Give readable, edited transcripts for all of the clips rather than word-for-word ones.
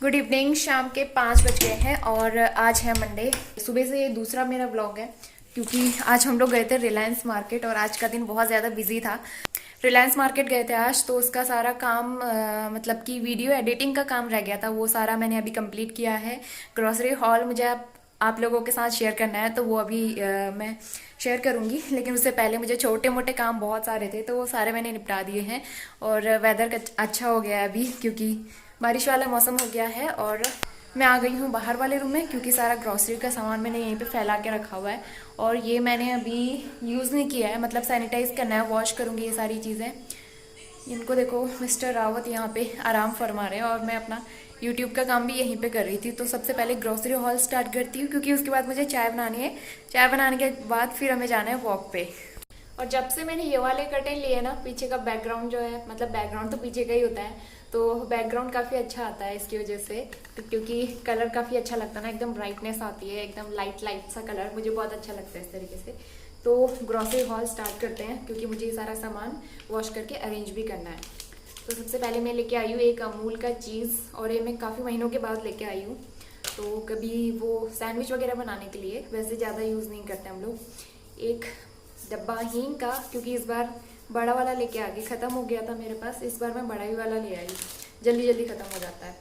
Good evening. शाम के 5 बज गए हैं और आज है मंडे। सुबह से ये दूसरा मेरा ब्लॉग है क्योंकि आज हम लोग गए थे रिलायंस मार्केट और आज का दिन बहुत ज़्यादा बिजी था। रिलायंस मार्केट गए थे आज, तो उसका सारा काम मतलब कि वीडियो एडिटिंग का काम रह गया था, वो सारा मैंने अभी कंप्लीट किया है। ग्रॉसरी हॉल मुझे आप लोगों के साथ शेयर करना है तो वो अभी मैं शेयर करूंगी, लेकिन उससे पहले मुझे छोटे मोटे काम बहुत सारे थे तो वो सारे मैंने निपटा दिए हैं। और वेदर अच्छा हो गया है अभी क्योंकि बारिश वाला मौसम हो गया है। और मैं आ गई हूँ बाहर वाले रूम में क्योंकि सारा ग्रॉसरी का सामान मैंने यहीं पे फैला के रखा हुआ है और ये मैंने अभी यूज़ नहीं किया है, मतलब सैनिटाइज करना है, वॉश करूँगी ये सारी चीज़ें। इनको देखो, मिस्टर रावत यहाँ पे आराम फरमा रहे हैं और मैं अपना यूट्यूब का काम भी यहीं पे कर रही थी। तो सबसे पहले ग्रॉसरी हॉल स्टार्ट करती हूँ क्योंकि उसके बाद मुझे चाय बनानी है। चाय बनाने के बाद फिर हमें जाना है वॉक पे। और जब से मैंने ये वाले कर्टेन लिए ना, पीछे का बैकग्राउंड जो है, मतलब बैकग्राउंड तो पीछे का ही होता है, तो बैकग्राउंड काफ़ी अच्छा आता है इसकी वजह से, तो क्योंकि कलर काफ़ी अच्छा लगता है ना, एकदम ब्राइटनेस आती है, एकदम लाइट लाइट सा कलर, मुझे बहुत अच्छा लगता है इस तरीके से। तो ग्रॉसरी हॉल स्टार्ट करते हैं क्योंकि मुझे ये सारा सामान वॉश करके अरेंज भी करना है। तो सबसे पहले मैं लेके आई हूँ एक अमूल का चीज़, और ये मैं काफ़ी महीनों के बाद लेके आई हूँ। तो कभी वो सैंडविच वगैरह बनाने के लिए, वैसे ज़्यादा यूज़ नहीं करते हम लोग। एक डब्बा हींग का, क्योंकि इस बार बड़ा वाला लेके आ गई, ख़त्म हो गया था मेरे पास, इस बार मैं बड़ा ही वाला ले आई, जल्दी जल्दी ख़त्म हो जाता है।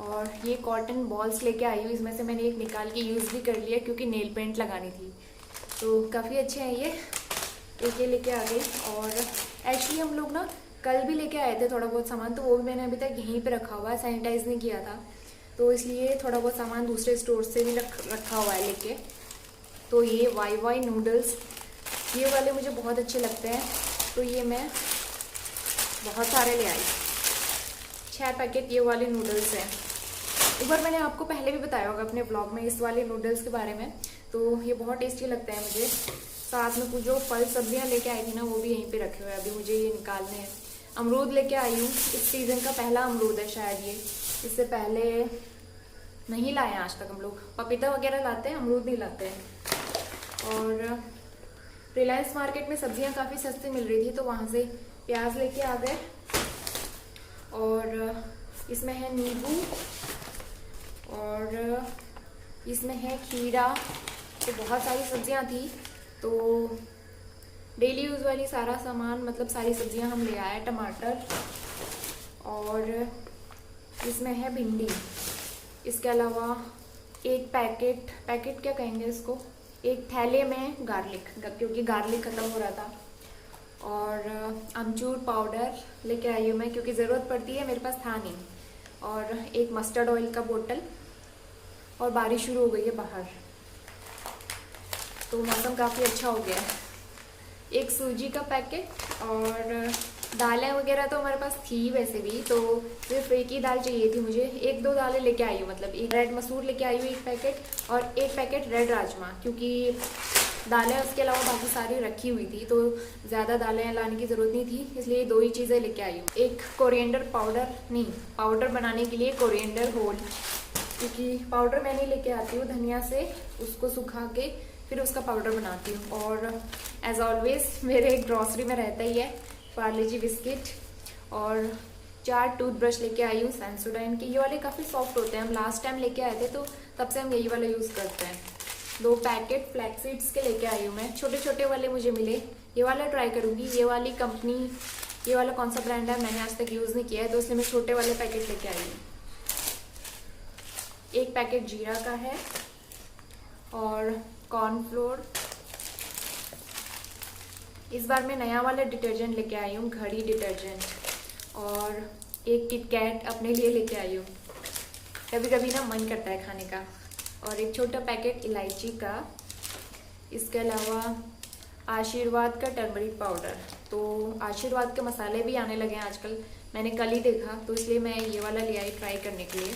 और ये कॉटन बॉल्स लेके आई हूँ, इसमें से मैंने एक निकाल के यूज़ भी कर लिया क्योंकि नेल पेंट लगानी थी, तो काफ़ी अच्छे हैं ये। एक ये लेके आ गई। और एक्चुअली हम लोग ना कल भी लेके आए थे थोड़ा बहुत सामान, तो वो भी मैंने अभी तक यहीं पे रखा हुआ है, सैनिटाइज नहीं किया था, तो इसलिए थोड़ा बहुत सामान दूसरे स्टोर से भी रखा हुआ है लेके। तो ये वाई वाई नूडल्स, ये वाले मुझे बहुत अच्छे लगते हैं, तो ये मैं बहुत सारे ले आई, 6 पैकेट ये वाले नूडल्स हैं। एक बार मैंने आपको पहले भी बताया होगा अपने ब्लॉग में इस वाले नूडल्स के बारे में, तो ये बहुत टेस्टी लगता है मुझे। साथ में कुछ जो फल सब्जियां लेके आई थी ना, वो भी यहीं पे रखे हुए हैं, अभी मुझे ये निकालने हैं। अमरूद लेके आई हूँ, इस सीज़न का पहला अमरूद है शायद ये, इससे पहले नहीं लाए हैं आज तक हम लोग। पपीता वगैरह लाते हैं, अमरूद नहीं लाते हैं। और रिलायंस मार्केट में सब्जियां काफ़ी सस्ती मिल रही थी, तो वहाँ से प्याज लेके आ गए। और इसमें है नींबू, और इसमें है खीरा, तो बहुत सारी सब्जियां थी, तो डेली यूज़ वाली सारा सामान, मतलब सारी सब्जियां हम ले आए। टमाटर, और इसमें है भिंडी, इसके अलावा एक पैकेट क्या कहेंगे इसको, एक थैले में गार्लिक, क्योंकि गार्लिक ख़त्म हो रहा था। और अमचूर पाउडर लेके आई हूँ मैं क्योंकि ज़रूरत पड़ती है, मेरे पास था नहीं। और एक मस्टर्ड ऑयल का बोतल, और बारिश शुरू हो गई है बाहर, तो मौसम काफ़ी अच्छा हो गया है। एक सूजी का पैकेट, और दालें वगैरह तो हमारे पास थी वैसे भी, तो सिर्फ एक ही दाल चाहिए थी मुझे। 1-2 दालें लेके आई हूँ, मतलब एक रेड मसूर लेके आई हूँ 1 पैकेट, और 1 पैकेट रेड राजमा, क्योंकि दालें उसके अलावा बाकी सारी रखी हुई थी, तो ज़्यादा दालें लाने की ज़रूरत नहीं थी, इसलिए 2 ही चीज़ें लेके आई हूँ। एक कोरिएंडर पाउडर, नहीं, पाउडर बनाने के लिए कोरिएंडर होल, क्योंकि पाउडर मैं नहीं लेके आती हूँ, धनिया से उसको सुखा के फिर उसका पाउडर बनाती हूँ। और एज ऑलवेज मेरे ग्रॉसरी में रहता ही है पार्ले जी बिस्किट, और 4 टूथब्रश लेके आई हूँ सेंसोडाइन के, ये वाले काफ़ी सॉफ्ट होते हैं, हम लास्ट टाइम लेके आए थे तो तब से हम यही वाला यूज़ करते हैं। 2 पैकेट फ्लैक्स सीड्स के लेके आई हूँ मैं, छोटे छोटे वाले मुझे मिले, ये वाला ट्राई करूँगी। ये वाली कंपनी, ये वाला कौन सा ब्रांड है मैंने आज तक यूज़ नहीं किया है, तो इसलिए मैं छोटे वाले पैकेट लेके आई हूँ। 1 पैकेट जीरा का है, और कॉर्नफ्लोर। इस बार मैं नया वाला डिटर्जेंट लेके आई हूँ, घड़ी डिटर्जेंट। और एक किटकैट अपने लिए लेके आई हूँ, कभी कभी ना मन करता है खाने का। और एक छोटा पैकेट इलायची का। इसके अलावा आशीर्वाद का टर्मरिक पाउडर, तो आशीर्वाद के मसाले भी आने लगे हैं आजकल, मैंने कल ही देखा, तो इसलिए मैं ये वाला ले आई ट्राई करने के लिए।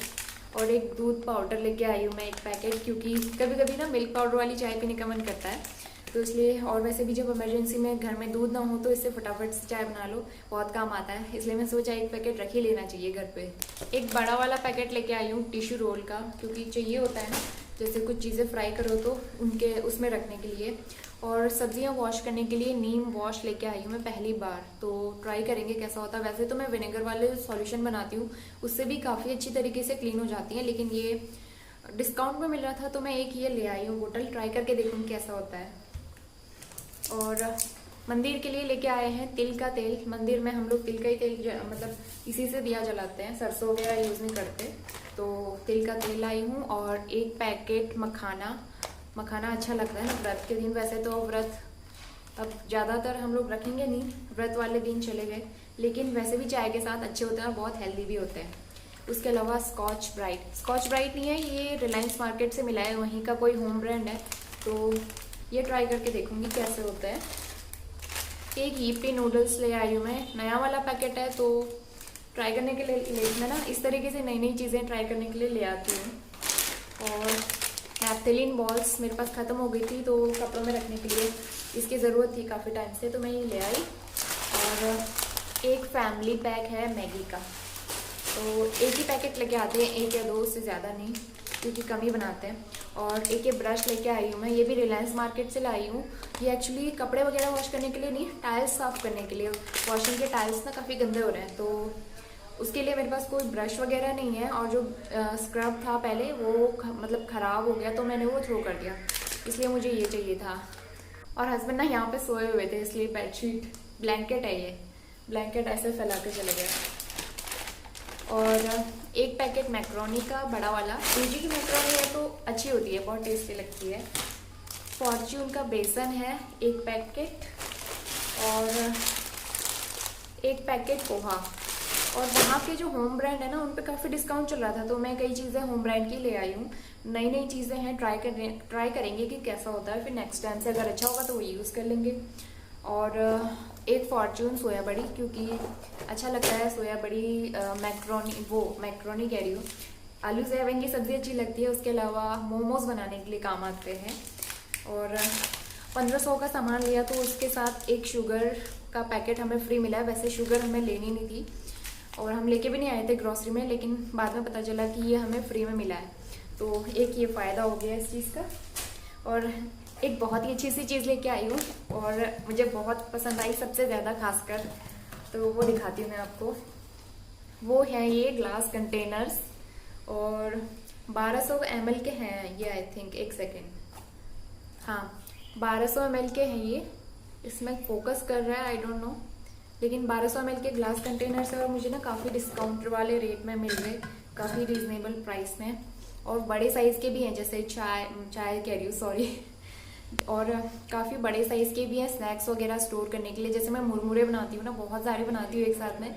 और एक दूध पाउडर लेके आई हूँ मैं 1 पैकेट, क्योंकि कभी कभी ना मिल्क पाउडर वाली चाय पीने का मन करता है, तो इसलिए। और वैसे भी जब इमरजेंसी में घर में दूध ना हो तो इससे फटाफट से चाय बना लो, बहुत काम आता है, इसलिए मैं सोचा 1 पैकेट रख ही लेना चाहिए घर पे। एक बड़ा वाला पैकेट लेके आई हूँ टिश्यू रोल का, क्योंकि चाहिए होता है ना, जैसे कुछ चीज़ें फ्राई करो तो उनके उसमें रखने के लिए। और सब्जियां वॉश करने के लिए नीम वॉश लेके आई हूँ मैं पहली बार, तो ट्राई करेंगे कैसा होता है। वैसे तो मैं विनेगर वाले सॉल्यूशन बनाती हूँ, उससे भी काफ़ी अच्छी तरीके से क्लीन हो जाती हैं, लेकिन ये डिस्काउंट में मिल रहा था तो मैं एक ये ले आई हूँ बोतल, ट्राई करके देखूँगी कैसा होता है। और मंदिर के लिए लेके आए हैं तिल का तेल। मंदिर में हम लोग तिल का ही तेल मतलब इसी से दिया जलाते हैं, सरसों वगैरह यूज़ नहीं करते। तो तिल का तेल लाई हूँ और एक पैकेट मखाना। मखाना अच्छा लगता है ना व्रत के दिन। वैसे तो व्रत अब ज़्यादातर हम लोग रखेंगे नहीं, व्रत वाले दिन चले गए, लेकिन वैसे भी चाय के साथ अच्छे होते हैं और बहुत हेल्दी भी होते हैं। उसके अलावा स्कॉच ब्राइट, स्कॉच ब्राइट नहीं है ये, रिलायंस मार्केट से मिला है, वहीं का कोई होम ब्रांड है, तो ये ट्राई करके देखूंगी कैसे होता है। एक यीपी नूडल्स ले आई हूँ मैं, नया वाला पैकेट है, तो ट्राई करने के लिए मैं ना इस तरीके से नई नई चीज़ें ट्राई करने के लिए ले आती हूँ। और नैप्थेलिन बॉल्स मेरे पास ख़त्म हो गई थी, तो कपड़ों में रखने के लिए इसकी ज़रूरत थी काफ़ी टाइम से, तो मैं ये ले आई। और एक फैमिली पैक है मैगी का, तो एक ही पैकेट लेके आते हैं, एक या दो, उससे ज़्यादा नहीं, क्योंकि कम ही बनाते हैं। और एक ये ब्रश लेके आई हूँ मैं, ये भी रिलायंस मार्केट से लाई हूँ। ये एक्चुअली कपड़े वगैरह वॉश करने के लिए नहीं, टाइल्स साफ़ करने के लिए। वॉशिंग के टाइल्स ना काफ़ी गंदे हो रहे हैं, तो उसके लिए मेरे पास कोई ब्रश वगैरह नहीं है। और जो स्क्रब था पहले वो मतलब ख़राब हो गया, तो मैंने वो थ्रो कर दिया, इसलिए मुझे ये चाहिए था। और हस्बैंड ना यहाँ पे सोए हुए थे, इसलिए बेडशीट ब्लैंकेट है, ये ब्लैंकेट ऐसे फैला के चले गए। और एक पैकेट मैक्रोनी का बड़ा वाला, सूजी की मैक्रोनी है तो अच्छी होती है, बहुत टेस्टी लगती है। फॉर्च्यून का बेसन है एक पैकेट, और एक पैकेट पोहा। और वहाँ के जो होम ब्रांड है ना, उन पे काफ़ी डिस्काउंट चल रहा था, तो मैं कई चीज़ें होम ब्रांड की ले आई हूँ। नई नई चीज़ें हैं, ट्राई करेंगे कि कैसा होता है, फिर नेक्स्ट टाइम से अगर अच्छा होगा तो वो यूज़ कर लेंगे। और एक फॉर्च्यून सोया बड़ी, क्योंकि अच्छा लगता है सोया बड़ी। मैक्रोनी कह रही हूँ, आलू सोयाबीन की सब्ज़ी अच्छी लगती है। उसके अलावा मोमोज बनाने के लिए काम आते हैं। और 1500 का सामान लिया, तो उसके साथ एक शुगर का पैकेट हमें फ्री मिला है। वैसे शुगर हमें लेनी नहीं थी और हम लेके भी नहीं आए थे ग्रॉसरी में, लेकिन बाद में पता चला कि ये हमें फ्री में मिला है, तो एक ये फ़ायदा हो गया इस चीज़ का। और एक बहुत ही अच्छी सी चीज़ लेके आई हूँ और मुझे बहुत पसंद आई सबसे ज़्यादा खासकर, तो वो दिखाती हूँ मैं आपको। वो है ये ग्लास कंटेनर्स, और 1200 ml के हैं ये, आई थिंक, एक सेकेंड, हाँ 1200 ml के हैं ये। इसमें फोकस कर रहा है, आई डोंट नो, लेकिन 1200 ml के ग्लास कंटेनर्स है और मुझे ना काफ़ी डिस्काउंट वाले रेट में मिल गए, काफ़ी रीजनेबल प्राइस में। और बड़े साइज़ के भी हैं, जैसे चाय कह रही हूँ, सॉरी, और काफ़ी बड़े साइज़ के भी हैं स्नैक्स वगैरह स्टोर करने के लिए। जैसे मैं मुरमुरे बनाती हूँ ना, बहुत सारे बनाती हूँ एक साथ में,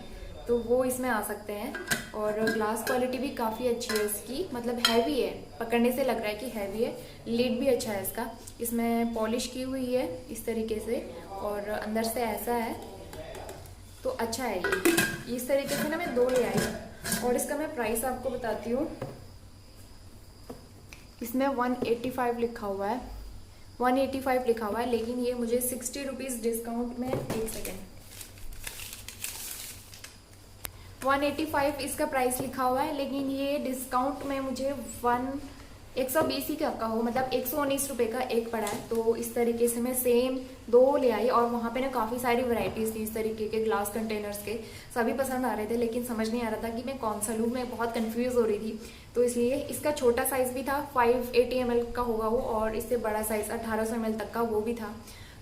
तो वो इसमें आ सकते हैं। और ग्लास क्वालिटी भी काफ़ी अच्छी है इसकी, मतलब हैवी है, पकड़ने से लग रहा है कि हैवी है। लिड भी अच्छा है इसका, इसमें पॉलिश की हुई है इस तरीके से, और अंदर से ऐसा है, तो अच्छा है ये। इस तरीके से ना मैं 2 ले आई हूँ। और इसका मैं प्राइस आपको बताती हूँ, इसमें 185 लिखा हुआ है, 185 लिखा हुआ है, लेकिन ये मुझे 60 रुपीज़ डिस्काउंट में, एक सेकेंड, 185 इसका प्राइस लिखा हुआ है, लेकिन ये डिस्काउंट में मुझे 120 ही का हो, मतलब 119 रुपये का एक पड़ा है। तो इस तरीके से मैं सेम 2 ले आई, और वहाँ पे ना काफ़ी सारी वैरायटीज़ थी इस तरीके के ग्लास कंटेनर्स के, सभी पसंद आ रहे थे, लेकिन समझ नहीं आ रहा था कि मैं कौन सा लूँ, मैं बहुत कंफ्यूज हो रही थी। तो इसलिए इसका छोटा साइज़ भी था, 580 ml का होगा वो, और इससे बड़ा साइज़ 1800 ml तक का वो भी था।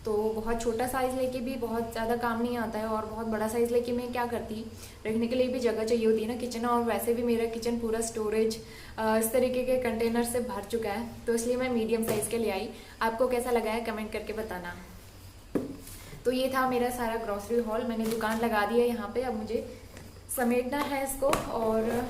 तो बहुत छोटा साइज़ लेके भी बहुत ज़्यादा काम नहीं आता है, और बहुत बड़ा साइज़ लेके मैं क्या करती, रखने के लिए भी जगह चाहिए होती है ना किचन, और वैसे भी मेरा किचन पूरा स्टोरेज इस तरीके के कंटेनर से भर चुका है, तो इसलिए मैं मीडियम साइज़ के ले आई। आपको कैसा लगा है कमेंट करके बताना। तो ये था मेरा सारा ग्रॉसरी हॉल, मैंने दुकान लगा दी है यहाँ पे, अब मुझे समेटना है इसको, और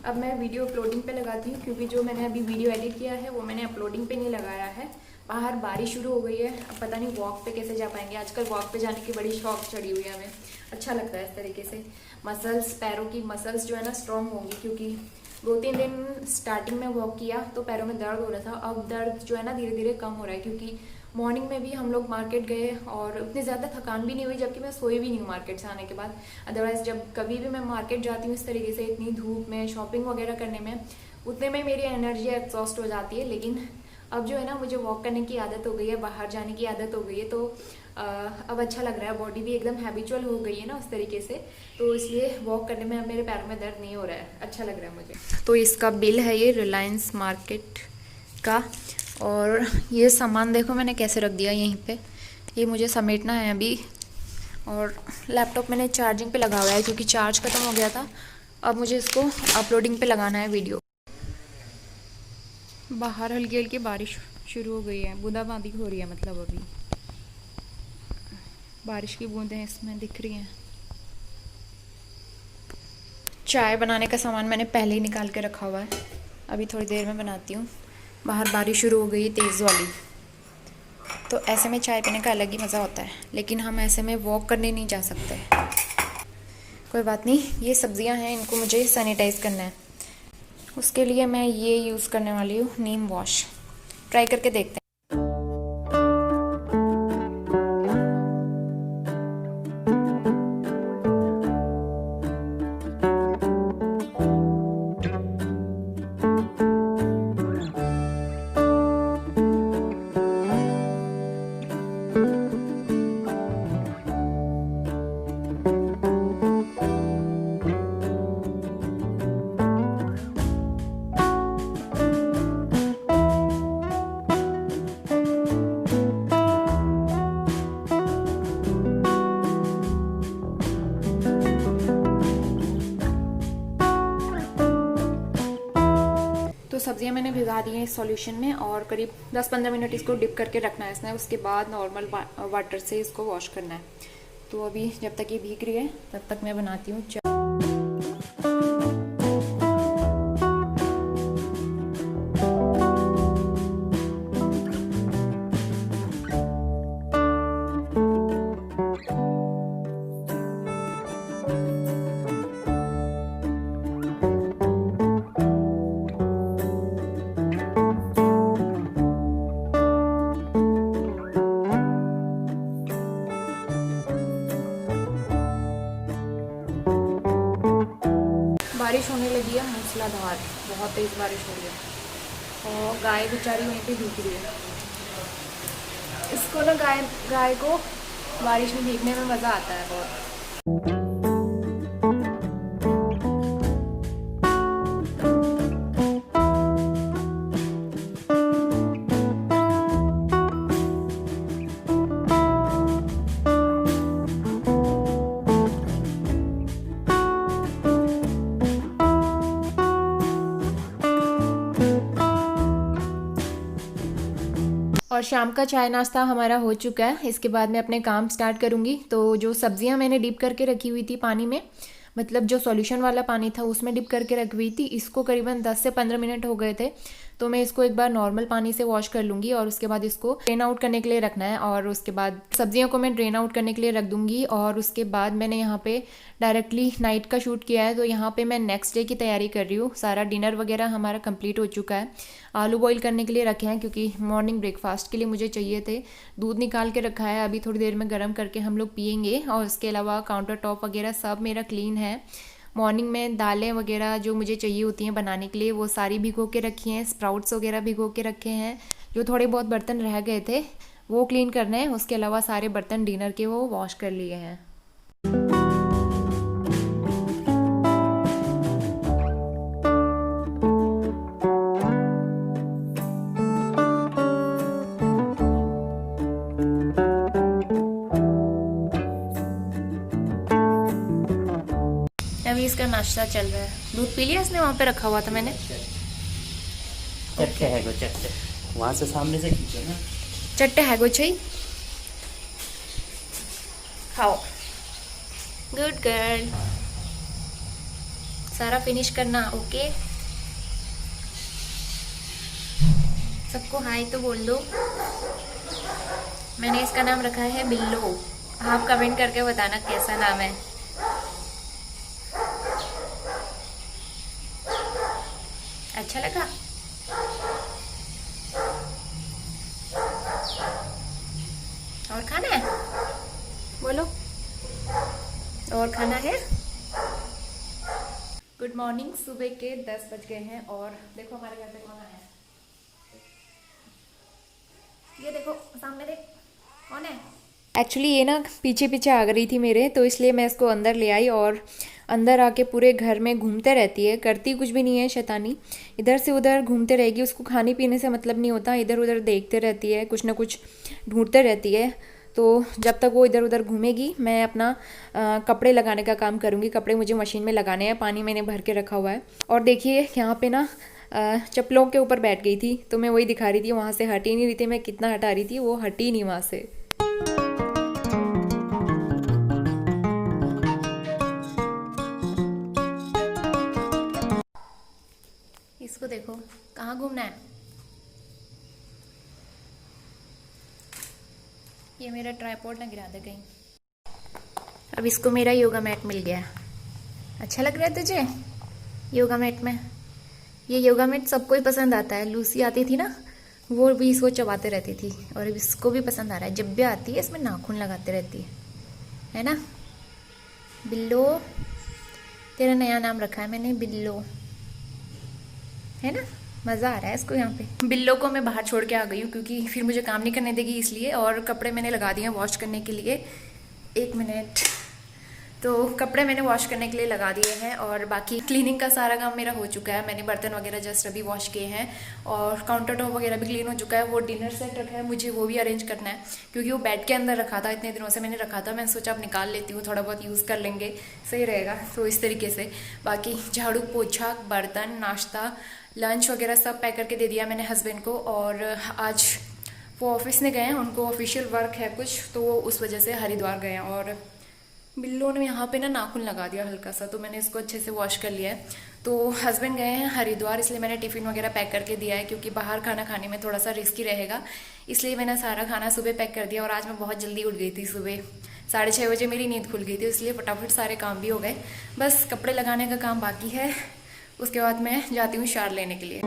अब मैं वीडियो अपलोडिंग पे लगाती हूँ, क्योंकि जो मैंने अभी वीडियो एडिट किया है वो मैंने अपलोडिंग पे नहीं लगाया है। बाहर बारिश शुरू हो गई है, अब पता नहीं वॉक पे कैसे जा पाएंगे। आजकल वॉक पे जाने की बड़ी शौक चढ़ी हुई है हमें, अच्छा लगता है इस तरीके से। मसल्स, पैरों की मसल्स जो है ना स्ट्रॉन्ग होंगी, क्योंकि 2-3 दिन स्टार्टिंग में वॉक किया तो पैरों में दर्द हो रहा था, अब दर्द जो है ना धीरे धीरे कम हो रहा है, क्योंकि मॉर्निंग में भी हम लोग मार्केट गए और उतनी ज़्यादा थकान भी नहीं हुई, जबकि मैं सोई भी नहीं हूँ मार्केट से आने के बाद। अदरवाइज़ जब कभी भी मैं मार्केट जाती हूँ इस तरीके से इतनी धूप में शॉपिंग वगैरह करने में, उतने में मेरी एनर्जी एग्जॉस्ट हो जाती है। लेकिन अब जो है ना, मुझे वॉक करने की आदत हो गई है, बाहर जाने की आदत हो गई है, तो अब अच्छा लग रहा है। बॉडी भी एकदम हैबिचुअल हो गई है ना उस तरीके से, तो इसलिए वॉक करने में अब मेरे पैरों में दर्द नहीं हो रहा है, अच्छा लग रहा है मुझे। तो इसका बिल है ये रिलायंस मार्केट का। और ये सामान देखो मैंने कैसे रख दिया यहीं पे, ये मुझे समेटना है अभी। और लैपटॉप मैंने चार्जिंग पे लगा हुआ है क्योंकि चार्ज खत्म हो गया था। अब मुझे इसको अपलोडिंग पे लगाना है वीडियो। बाहर हल्की हल्की बारिश शुरू हो गई है, बूंदाबांदी हो रही है, मतलब अभी बारिश की बूंदें इसमें दिख रही हैं। चाय बनाने का सामान मैंने पहले ही निकाल के रखा हुआ है, अभी थोड़ी देर में बनाती हूँ। बाहर बारिश शुरू हो गई तेज़ वाली, तो ऐसे में चाय पीने का अलग ही मज़ा होता है। लेकिन हम ऐसे में वॉक करने नहीं जा सकते। कोई बात नहीं, ये सब्जियां हैं, इनको मुझे सैनिटाइज़ करना है। उसके लिए मैं ये यूज़ करने वाली हूँ नीम वॉश। ट्राई करके देखते हैं। तो सब्जियां मैंने भिगा दी हैं इस सॉल्यूशन में, और करीब 10-15 मिनट इसको डिप करके रखना है इसमें। उसके बाद नॉर्मल वाटर से इसको वॉश करना है। तो अभी जब तक ये भीग रही है तब तक मैं बनाती हूँ चाय। बारिश होने लगी है मूसलाधार, बहुत तेज़ बारिश हो रही है। और गाय बेचारी वहीं पे भीग रही है। इसको ना गाय को बारिश में भीगने में मज़ा आता है बहुत। और शाम का चाय नाश्ता हमारा हो चुका है। इसके बाद मैं अपने काम स्टार्ट करूँगी। तो जो सब्जियां मैंने डिप करके रखी हुई थी पानी में, मतलब जो सॉल्यूशन वाला पानी था उसमें डिप करके रखी हुई थी, इसको करीबन 10 से 15 मिनट हो गए थे। तो मैं इसको एक बार नॉर्मल पानी से वॉश कर लूँगी और उसके बाद इसको ड्रेन आउट करने के लिए रखना है। और उसके बाद सब्जियों को मैं ड्रेन आउट करने के लिए रख दूँगी। और उसके बाद मैंने यहाँ पे डायरेक्टली नाइट का शूट किया है, तो यहाँ पे मैं नेक्स्ट डे की तैयारी कर रही हूँ। सारा डिनर वगैरह हमारा कंप्लीट हो चुका है। आलू बॉईल करने के लिए रखे हैं क्योंकि मॉर्निंग ब्रेकफास्ट के लिए मुझे चाहिए थे। दूध निकाल के रखा है, अभी थोड़ी देर में गर्म करके हम लोग पियेंगे। और इसके अलावा काउंटर टॉप वगैरह सब मेरा क्लीन है। मॉर्निंग में दालें वगैरह जो मुझे चाहिए होती हैं बनाने के लिए वो सारी भिगो के रखी हैं। स्प्राउट्स वगैरह भिगो के रखे हैं। जो थोड़े बहुत बर्तन रह गए थे वो क्लीन करने हैं। उसके अलावा सारे बर्तन डिनर के वो वॉश कर लिए हैं। अभी इसका नाश्ता चल रहा है। दूध पी लिया इसने, वहाँ पे रखा हुआ था मैंने। चट्टे है गो चट्टे, वहाँ से सामने से खींचो ना। चट्टे है गो चाहिए, खाओ। Good girl. सारा फिनिश करना, ओके। सबको हाय तो बोल दो। मैंने इसका नाम रखा है बिल्लो। आप कमेंट करके बताना कैसा नाम है। अच्छा लगा? और खाना है? बोलो, और खाना है? Good morning. सुबह के 10 बज गए हैं और देखो हमारे घर पे कौन आया है। ये देखो सामने देख कौन है। एक्चुअली ये ना पीछे पीछे आ गई थी मेरे, तो इसलिए मैं इसको अंदर ले आई और अंदर आके पूरे घर में घूमते रहती है, करती कुछ भी नहीं है शैतानी, इधर से उधर घूमते रहेगी। उसको खाने पीने से मतलब नहीं होता, इधर उधर देखते रहती है, कुछ ना कुछ ढूंढते रहती है। तो जब तक वो इधर उधर घूमेगी मैं अपना कपड़े लगाने का काम करूँगी। कपड़े मुझे मशीन में लगाने हैं, पानी मैंने भर के रखा हुआ है। और देखिए यहाँ पे ना चप्पलों के ऊपर बैठ गई थी, तो मैं वही दिखा रही थी, वहाँ से हट ही नहीं रही थी। मैं कितना हटा रही थी, वो हटी नहीं वहाँ से। इसको देखो कहाँ घूमना है। ये मेरा ट्राइपॉड ना गिरा दे कहीं। अब इसको मेरा योगा मैट मिल गया। अच्छा लग रहा है तुझे योगा मैट में? ये योगा मैट सबको ही पसंद आता है। लूसी आती थी ना, वो भी इसको चबाते रहती थी, और अब इसको भी पसंद आ रहा है। जब भी आती है इसमें नाखून लगाते रहती है ना। बिल्लो, तेरा नया नाम रखा है मैंने, बिल्लो, है ना। मज़ा आ रहा है इसको यहाँ पे। बिल्लो को मैं बाहर छोड़ के आ गई हूँ क्योंकि फिर मुझे काम नहीं करने देगी इसलिए। और कपड़े मैंने लगा दिए हैं वॉश करने के लिए। 1 मिनट। तो कपड़े मैंने वॉश करने के लिए लगा दिए हैं और बाकी क्लीनिंग का सारा काम मेरा हो चुका है। मैंने बर्तन वगैरह जस्ट अभी वॉश किए हैं और काउंटर टॉप वगैरह भी क्लीन हो चुका है। वो डिनर सेट रखा है, मुझे वो भी अरेंज करना है क्योंकि वो बेड के अंदर रखा था, इतने दिनों से मैंने रखा था। मैंने सोचा अब निकाल लेती हूँ, थोड़ा बहुत यूज़ कर लेंगे, सही रहेगा। तो इस तरीके से बाकी झाड़ू पोछा, बर्तन, नाश्ता, लंच वगैरह सब पैक करके दे दिया मैंने हस्बैंड को। और आज वो ऑफिस में गए हैं, उनको ऑफिशियल वर्क है कुछ, तो वो उस वजह से हरिद्वार गए हैं। और बिल्लो ने यहाँ पे ना नाखून लगा दिया हल्का सा, तो मैंने इसको अच्छे से वॉश कर लिया है। तो हस्बैंड गए हैं हरिद्वार, इसलिए मैंने टिफ़िन वगैरह पैक करके दिया है क्योंकि बाहर खाना खाने में थोड़ा सा रिस्की रहेगा, इसलिए मैंने सारा खाना सुबह पैक कर दिया। और आज मैं बहुत जल्दी उठ गई थी, सुबह 6:30 बजे मेरी नींद खुल गई थी, इसलिए फटाफट सारे काम भी हो गए। बस कपड़े लगाने का काम बाकी है, उसके बाद मैं जाती हूँ शार लेने के लिए।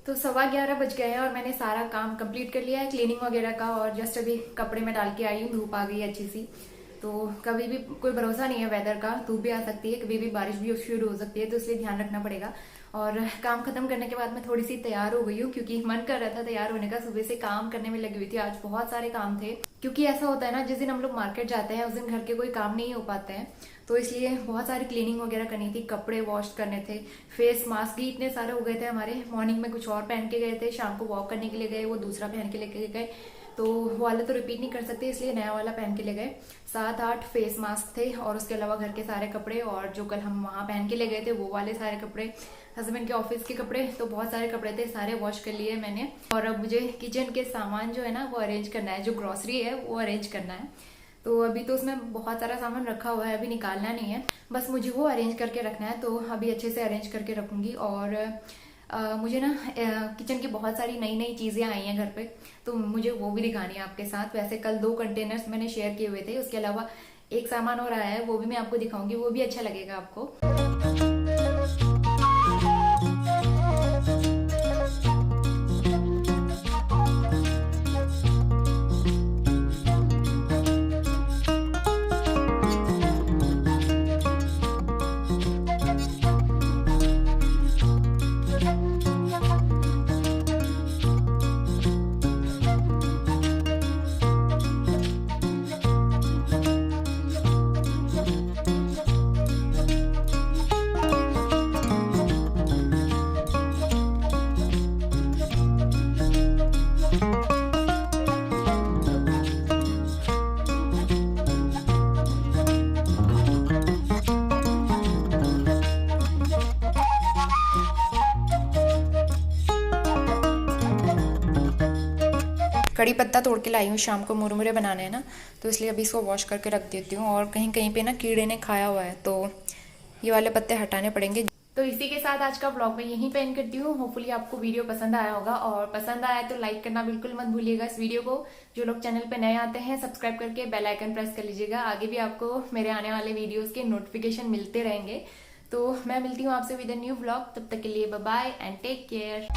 तो 11:15 बज गए हैं और मैंने सारा काम कंप्लीट कर लिया है क्लीनिंग वगैरह का। और जस्ट अभी कपड़े में डाल के आई हूँ, धूप आ गई अच्छी सी। तो कभी भी कोई भरोसा नहीं है वेदर का, धूप भी आ सकती है, कभी भी बारिश भी शुरू हो सकती है, तो इसलिए ध्यान रखना पड़ेगा। और काम खत्म करने के बाद मैं थोड़ी सी तैयार हो गई हूँ क्योंकि मन कर रहा था तैयार होने का। सुबह से काम करने में लगी हुई थी, आज बहुत सारे काम थे क्योंकि ऐसा होता है ना, जिस दिन हम लोग मार्केट जाते हैं उस दिन घर के कोई काम नहीं हो पाते हैं, तो इसलिए बहुत सारी क्लीनिंग वगैरह करनी थी, कपड़े वॉश करने थे, फेस मास्क भी इतने सारे हो गए थे हमारे। मॉर्निंग में कुछ और पहन के गए थे, शाम को वॉक करने के लिए गए वो दूसरा पहन के लेके गए, तो वो वाला तो रिपीट नहीं कर सकते इसलिए नया वाला पहन के ले गए। 7-8 फेस मास्क थे और उसके अलावा घर के सारे कपड़े, और जो कल हम वहाँ पहन के ले गए थे वो वाले सारे कपड़े, हस्बैंड के ऑफिस के कपड़े, तो बहुत सारे कपड़े थे, सारे वॉश कर लिए मैंने। और अब मुझे किचन के सामान जो है ना वो अरेंज करना है, जो ग्रोसरी है वो अरेंज करना है। तो अभी तो उसमें बहुत सारा सामान रखा हुआ है, अभी निकालना नहीं है, बस मुझे वो अरेंज करके रखना है। तो अभी अच्छे से अरेंज करके रखूंगी। और मुझे ना किचन की बहुत सारी नई नई चीज़ें आई हैं घर पे, तो मुझे वो भी दिखानी है आपके साथ। वैसे कल 2 कंटेनर्स मैंने शेयर किए हुए थे, उसके अलावा एक सामान और आया है, वो भी मैं आपको दिखाऊंगी, वो भी अच्छा लगेगा आपको। कड़ी पत्ता तोड़ के लाई हूँ, शाम को मुरमुरे बनाने हैं ना, तो इसलिए अभी इसको वॉश करके रख देती हूँ। और कहीं कहीं पे ना कीड़े ने खाया हुआ है, तो ये वाले पत्ते हटाने पड़ेंगे। तो इसी के साथ आज का व्लॉग मैं यहीं पे एंड करती हूँ। होपफुली आपको वीडियो पसंद आया होगा, और पसंद आया तो लाइक करना बिल्कुल मत भूलिएगा इस वीडियो को। जो लोग चैनल पे नए आते हैं सब्सक्राइब करके बेल आइकन प्रेस कर लीजिएगा, आगे भी आपको मेरे आने वाले वीडियोस के नोटिफिकेशन मिलते रहेंगे। तो मैं मिलती हूँ आपसे विद अ न्यू व्लॉग, तब तक के लिए bye bye and take care.